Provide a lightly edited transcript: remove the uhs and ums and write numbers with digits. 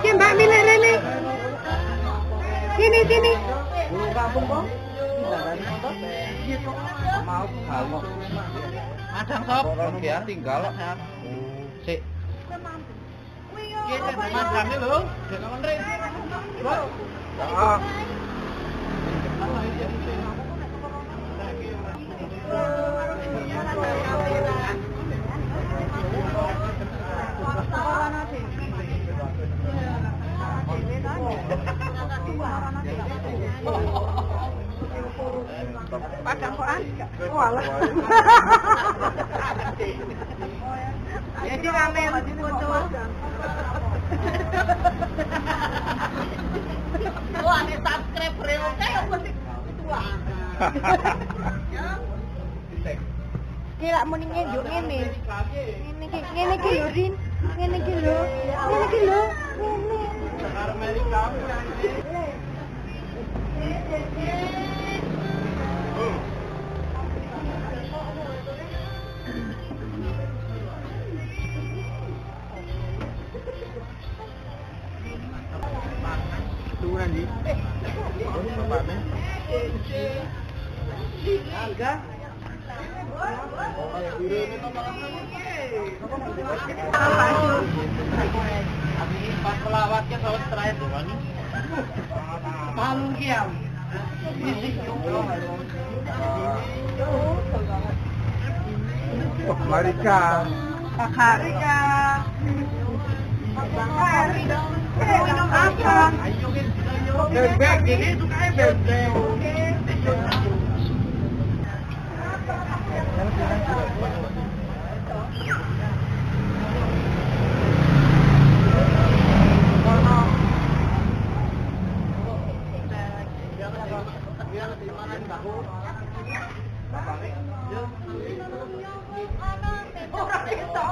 Ki Mbak milih rene. Sini. Burung kampung kok? Mau kalau Adang sop. Oke, tinggal. Sik. Ki mandangnya lho. Dek ngomong re. ah. Padang koran. Walah. Jadi rame foto. Wah, ini subscriber oke ya mesti tua. Kira muni njuk ngene. Ngene iki lho, Rin. Ngene iki lho. Ngene. Amerika. Tuhan di. Harga. Pas pelawaknya tahun terakhir tuh kan. Malu kiam. Oh, Marika. Harga. Minum apa? Bebek ini tuh kayak bebek. Orang itu.